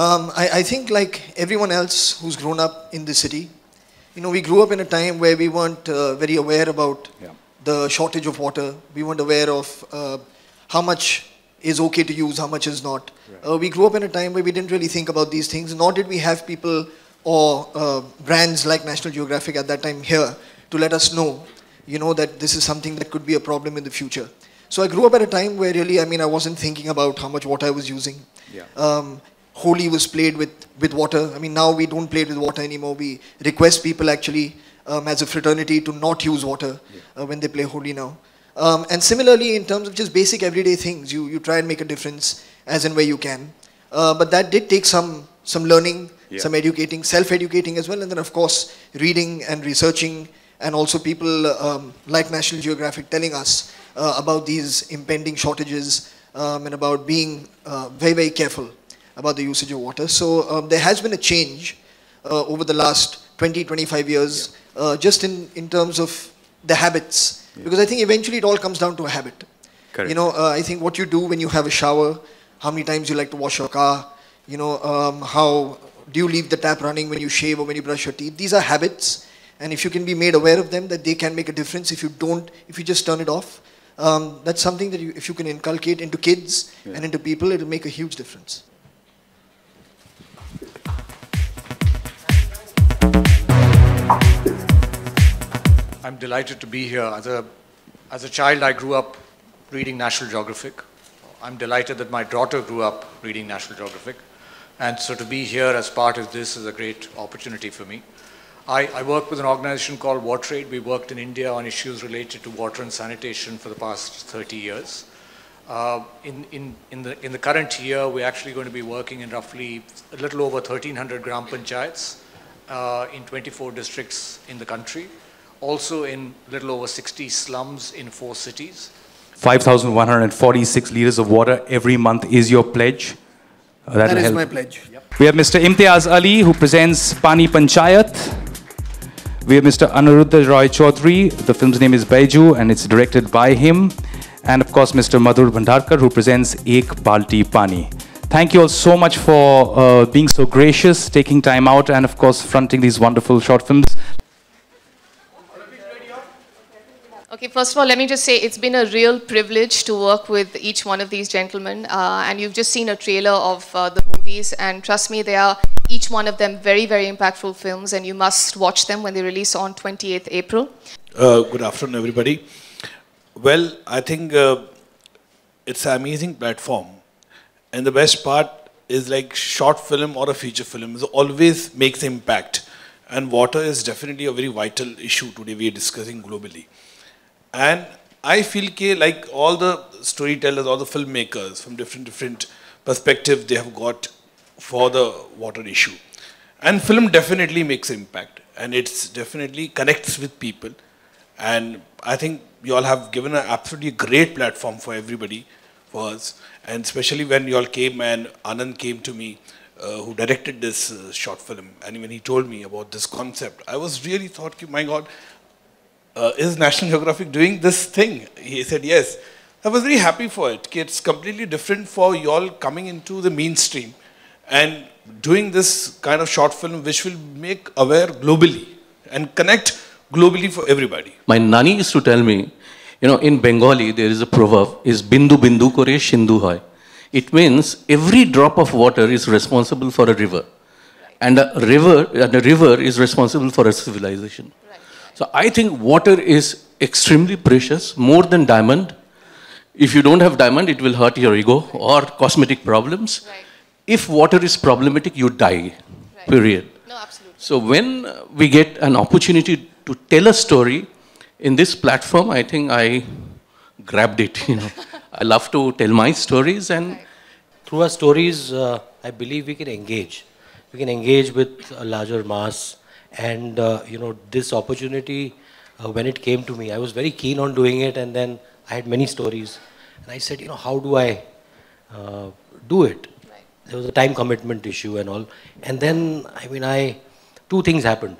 I think like everyone else who's grown up in the city, we grew up in a time where we weren't very aware about the shortage of water. We weren't aware of how much is okay to use, how much is not. Right. We grew up in a time where we didn't really think about these things, nor did we have people or brands like National Geographic at that time here to let us know, that this is something that could be a problem in the future. So I grew up at a time where really, I wasn't thinking about how much water I was using. Yeah. Holi was played with water. Now we don't play with water anymore. We request people actually as a fraternity to not use water when they play Holi now. And similarly, in terms of just basic everyday things, you try and make a difference as and where you can. But that did take some learning, some educating, self-educating as well. And then, of course, reading and researching, and also people like National Geographic telling us about these impending shortages and about being very, very careful about the usage of water. So there has been a change over the last 20-25 years, just in terms of the habits. Because I think eventually it all comes down to a habit. Correct. I think what you do when you have a shower, how many times you like to wash your car, how do you leave the tap running when you shave or when you brush your teeth. These are habits, and if you can be made aware of them, that they can make a difference. If you just turn it off, that's something that if you can inculcate into kids and into people, it will make a huge difference. I'm delighted to be here. As a child, I grew up reading National Geographic. I'm delighted that my daughter grew up reading National Geographic. And so to be here as part of this is a great opportunity for me. I work with an organization called WaterAid. We worked in India on issues related to water and sanitation for the past 30 years. In the current year, we're actually going to be working in roughly a little over 1,300 gram panchayats in 24 districts in the country. Also in a little over 60 slums in 4 cities. 5,146 liters of water every month is your pledge. That is my pledge. Yep. We have Mr. Imtiaz Ali, who presents Pani Panchayat. We have Mr. Anuruddha Roy Chaudhary. The film's name is Baiju and it's directed by him. And of course, Mr. Madhur Bhandarkar, who presents Ek Balti Pani. Thank you all so much for being so gracious, taking time out, and of course, fronting these wonderful short films. Okay, first of all, let me just say it's been a real privilege to work with each one of these gentlemen. And you've just seen a trailer of the movies. And trust me, they are, each one of them, very, very impactful films. And you must watch them when they release on 28th April. Good afternoon, everybody. Well, I think it's an amazing platform. And the best part is like short film or a feature film always makes impact. And water is definitely a very vital issue today we are discussing globally. And I feel like all the storytellers, all the filmmakers from different perspectives they have got for the water issue. And film definitely makes impact, and it's definitely connects with people. And I think you all have given an absolutely great platform for everybody, for us. And especially when you all came and Anand came to me, who directed this short film. And when he told me about this concept, I was really thought, my God, is National Geographic doing this thing? He said, yes. I was very happy for it. It's completely different for you all coming into the mainstream and doing this kind of short film which will make aware globally and connect globally for everybody. My nani used to tell me, in Bengali there is a proverb, is bindu bindu kore shindu hoy. It means every drop of water is responsible for a river. And a river is responsible for a civilization. So I think water is extremely precious, more than diamond. If you don't have diamond, it will hurt your ego or cosmetic problems. Right. If water is problematic, you die, period. No, absolutely. So when we get an opportunity to tell a story in this platform, I think I grabbed it. I love to tell my stories, and through our stories, I believe we can engage. We can engage with a larger mass. And, this opportunity, when it came to me, I was very keen on doing it, and then I had many stories. And I said, how do I do it? Right. There was a time commitment issue and all. And then, two things happened.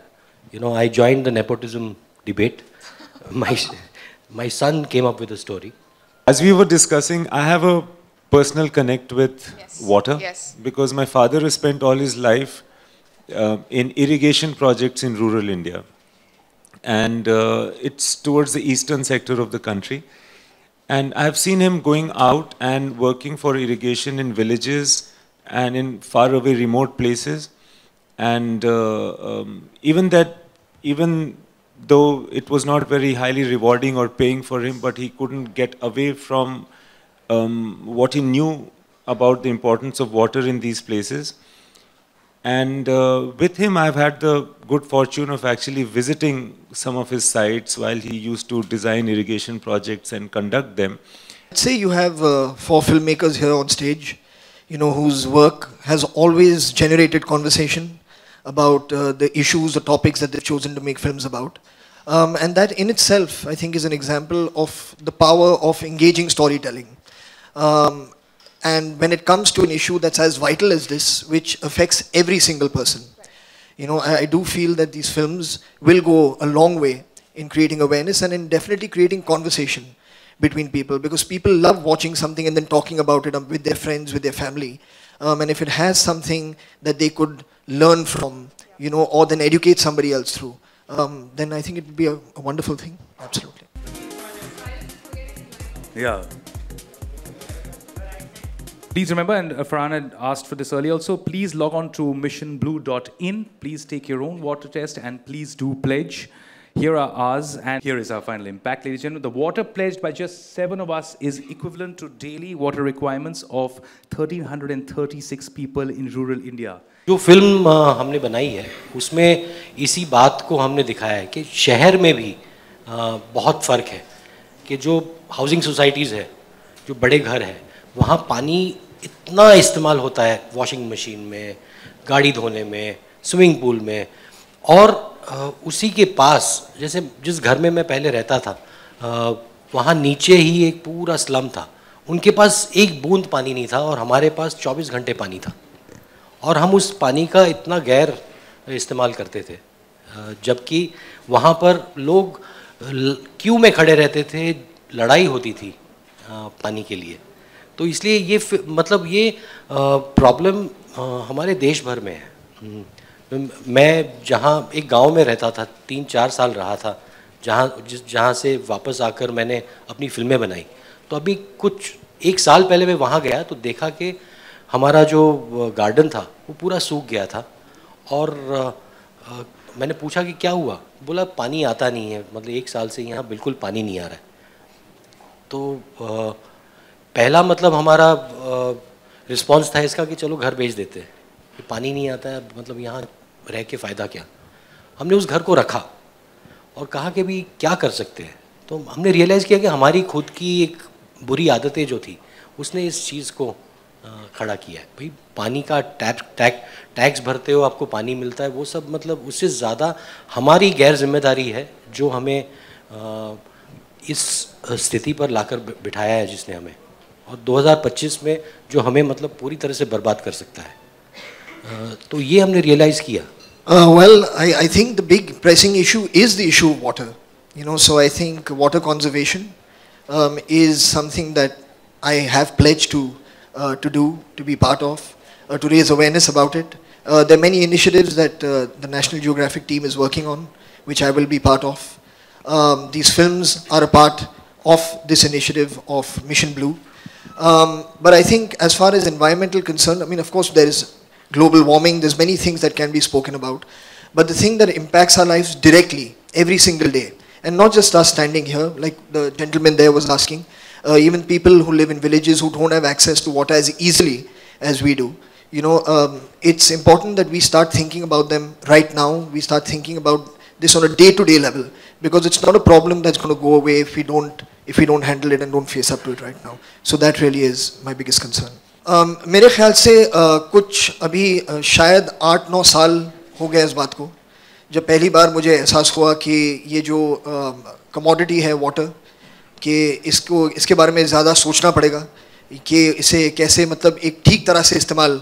I joined the nepotism debate. My son came up with a story. As we were discussing, I have a personal connect with water. Yes. Because my father has spent all his life in irrigation projects in rural India. And it's towards the eastern sector of the country. And I've seen him going out and working for irrigation in villages and in far away remote places. And even though it was not very highly rewarding or paying for him, but he couldn't get away from what he knew about the importance of water in these places. And with him, I've had the good fortune of actually visiting some of his sites while he used to design irrigation projects and conduct them. Let's say you have 4 filmmakers here on stage, you know, whose work has always generated conversation about the issues, the topics that they've chosen to make films about. And that in itself, I think, is an example of the power of engaging storytelling. And when it comes to an issue that's as vital as this, which affects every single person, you know, I do feel that these films will go a long way in creating awareness and in definitely creating conversation between people, because people love watching something and then talking about it with their friends, with their family. And if it has something that they could learn from, you know, or then educate somebody else through, then I think it would be a wonderful thing. Absolutely. Yeah. Please remember, and Farhan had asked for this earlier also, please log on to missionblue.in. Please take your own water test and please do pledge. Here are ours, and here is our final impact, ladies and gentlemen. The water pledged by just 7 of us is equivalent to daily water requirements of 1,336 people in rural India. जो film हमने बनाई है उसमें इसी बात को हमने दिखाया है कि शहर में भी बहुत फ़र्क है, कि जो हाउसिंग सोसाइटीज़ है, जो बड़े घर हैं, वहाँ पानी इतना इस्तेमाल होता है वॉशिंग मशीन में, गाड़ी धोने में, स्विमिंग पूल में, और उसी के पास जैसे जिस घर में मैं पहले रहता था वहाँ नीचे ही एक पूरा स्लम था, उनके पास एक बूंद पानी नहीं था और हमारे पास 24 घंटे पानी था, और हम उस पानी का इतना गैर इस्तेमाल करते थे, जबकि वहाँ पर लोग क्यू में खड़े रहते थे, लड़ाई होती थी पानी के लिए। तो इसलिए ये मतलब ये प्रॉब्लम हमारे देश भर में है। मैं जहाँ एक गांव में रहता था, 3-4 साल रहा था, जहाँ से वापस आकर मैंने अपनी फिल्में बनाई, तो अभी कुछ 1 साल पहले मैं वहाँ गया तो देखा कि हमारा जो गार्डन था वो पूरा सूख गया था, और मैंने पूछा कि क्या हुआ, बोला पानी आता नहीं है, मतलब 1 साल से यहाँ बिल्कुल पानी नहीं आ रहा है। तो पहला मतलब हमारा रिस्पांस था इसका कि चलो घर भेज देते हैं, कि पानी नहीं आता है, मतलब यहाँ रह के फ़ायदा क्या। हमने उस घर को रखा और कहा कि भी क्या कर सकते हैं, तो हमने रियलाइज़ किया कि हमारी खुद की एक बुरी आदतें जो थी उसने इस चीज़ को खड़ा किया है। भाई पानी का टैक्स भरते हो, आपको पानी मिलता है, वो सब मतलब उससे ज़्यादा हमारी गैर जिम्मेदारी है जो हमें इस स्थिति पर लाकर बिठाया है जिसने हमें, और 2025 में जो हमें मतलब पूरी तरह से बर्बाद कर सकता है। तो ये हमने रियलाइज़ किया। Well, I think the big pressing issue is the issue of water. You know, so I think water conservation is something that I have pledged to do, to be part of, to raise awareness about it. There are many initiatives that the National Geographic team is working on, which I will be part of. These films are a part of this initiative of Mission Blue. But I think as far as environmental concern, I mean, of course, there is global warming, there's many things that can be spoken about. But the thing that impacts our lives directly, every single day, and not just us standing here, like the gentleman there was asking, even people who live in villages who don't have access to water as easily as we do. You know, it's important that we start thinking about them right now. We start thinking about this on a day-to-day level, because it's not a problem that's going to go away if we don't handle it and don't face up to it right now. So that really is my biggest concern. मेरे ख्याल से कुछ अभी शायद 8-9 साल हो गए इस बात को, जब पहली बार मुझे एहसास हुआ कि ये जो कमोडिटी है वाटर, कि इसके बारे में ज़्यादा सोचना पड़ेगा कि इसे कैसे मतलब एक ठीक तरह से इस्तेमाल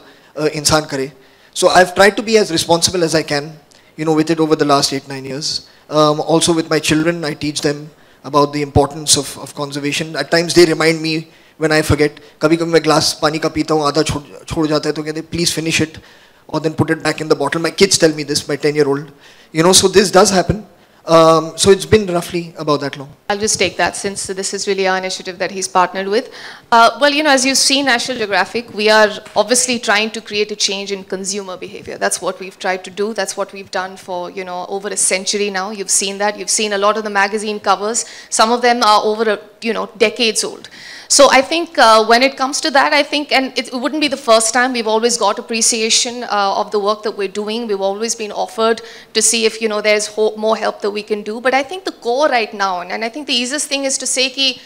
इंसान करे. So I've tried to be as responsible as I can, you know, with it over the last 8-9 years. Also with my children, I teach them about the importance of conservation. At times they remind me when I forget. कभी-कभी मैं glass पानी का पीता हूँ, आधा छोड़ जाता है तो कहते please finish it or then put it back in the bottle. My kids tell me this, my 10-year-old. You know, so this does happen. So it's been roughly about that long. I'll just take that since this is really our initiative that he's partnered with. Well, you know, as you've seen National Geographic, we are obviously trying to create a change in consumer behavior. That's what we've tried to do. That's what we've done for, you know, over a century now. You've seen that. You've seen a lot of the magazine covers. Some of them are over, decades old. So I think when it comes to that, I think, and it wouldn't be the first time, we've always got appreciation of the work that we're doing. We've always been offered to see if, there's more help that we can do. But I think the core right now, and I think the easiest thing is to say ki,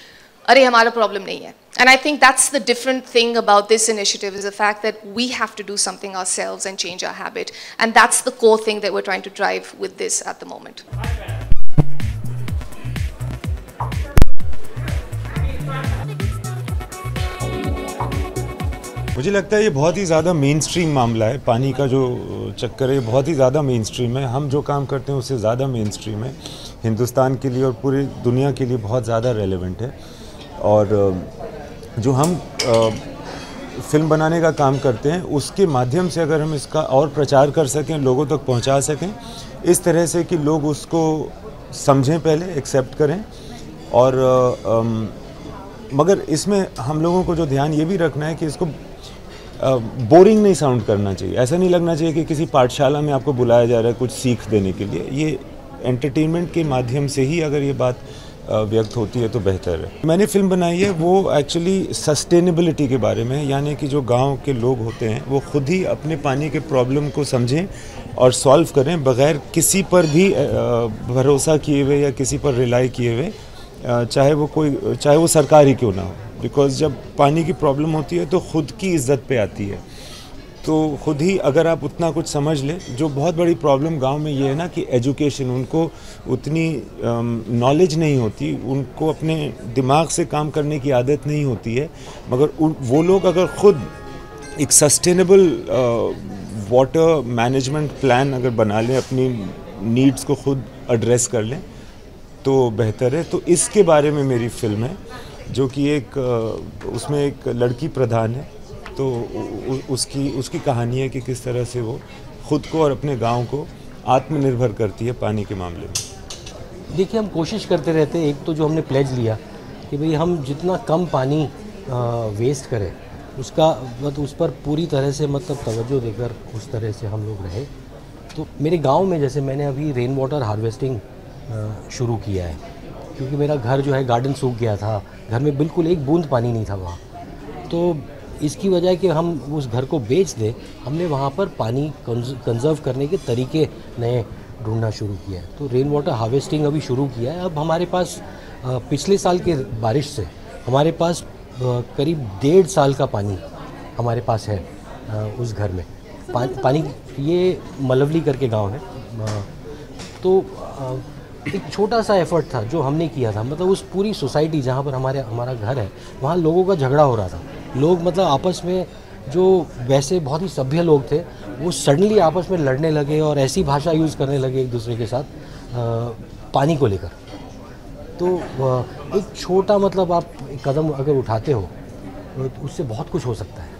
"Arey, hamara problem nahi hai." And I think that's the different thing about this initiative is the fact that we have to do something ourselves and change our habit. And that's the core thing that we're trying to drive with this at the moment. मुझे लगता है ये बहुत ही ज़्यादा main stream मामला है। पानी का जो चक्कर है ये बहुत ही ज़्यादा मेन स्ट्रीम है। हम जो काम करते हैं उससे ज़्यादा मेन स्ट्रीम है, हिंदुस्तान के लिए और पूरी दुनिया के लिए बहुत ज़्यादा रेलेवेंट है। और जो हम फिल्म बनाने का काम करते हैं उसके माध्यम से अगर हम इसका और प्रचार कर सकें, लोगों तक पहुंचा सकें इस तरह से कि लोग उसको समझें, पहले एक्सेप्ट करें। और मगर इसमें हम लोगों को जो ध्यान ये भी रखना है कि इसको बोरिंग नहीं साउंड करना चाहिए। ऐसा नहीं लगना चाहिए कि किसी पाठशाला में आपको बुलाया जा रहा है कुछ सीख देने के लिए। ये एंटरटेनमेंट के माध्यम से ही अगर ये बात व्यक्त होती है तो बेहतर है। मैंने फिल्म बनाई है वो एक्चुअली सस्टेनेबिलिटी के बारे में, यानी कि जो गांव के लोग होते हैं वो खुद ही अपने पानी के प्रॉब्लम को समझें और सॉल्व करें बग़ैर किसी पर भी भरोसा किए हुए या किसी पर रिलाई किए हुए, चाहे वो सरकार ही क्यों ना हो। बिकॉज़ जब पानी की प्रॉब्लम होती है तो ख़ुद की इज़्ज़त पे आती है। तो ख़ुद ही अगर आप उतना कुछ समझ लें, जो बहुत बड़ी प्रॉब्लम गांव में ये है ना कि एजुकेशन, उनको उतनी नॉलेज नहीं होती, उनको अपने दिमाग से काम करने की आदत नहीं होती है। मगर वो लोग अगर ख़ुद एक सस्टेनेबल वाटर मैनेजमेंट प्लान अगर बना लें, अपनी नीड्स को ख़ुद एड्रेस कर लें तो बेहतर है। तो इसके बारे में मेरी फ़िल्म है, जो कि उसमें एक लड़की प्रधान है। तो उसकी कहानी है कि किस तरह से वो ख़ुद को और अपने गांव को आत्मनिर्भर करती है पानी के मामले में। देखिए, हम कोशिश करते रहते हैं। एक तो जो हमने प्लेज लिया कि भाई हम जितना कम पानी वेस्ट करें उसका उस पर पूरी तरह से तवज्जो देकर उस तरह से हम लोग रहे। तो मेरे गांव में जैसे मैंने अभी रेन वाटर हार्वेस्टिंग शुरू किया है, क्योंकि मेरा घर जो है गार्डन सूख गया था, घर में बिल्कुल एक बूंद पानी नहीं था वहाँ। तो इसकी वजह कि हम उस घर को बेच दें, हमने वहाँ पर पानी कंजर्व करने के तरीके नए ढूंढना शुरू किया है। तो रेन वाटर हार्वेस्टिंग अभी शुरू किया है। अब हमारे पास पिछले साल के बारिश से हमारे पास करीब 1.5 साल का पानी हमारे पास है उस घर में। पानी ये मलवली करके गांव है। तो एक छोटा सा एफर्ट था जो हमने किया था, उस पूरी सोसाइटी जहाँ पर हमारा घर है वहाँ लोगों का झगड़ा हो रहा था। लोग आपस में जो वैसे बहुत ही सभ्य लोग थे वो सडनली आपस में लड़ने लगे और ऐसी भाषा यूज़ करने लगे एक दूसरे के साथ पानी को लेकर। तो एक छोटा आप एक कदम अगर उठाते हो तो उससे बहुत कुछ हो सकता है।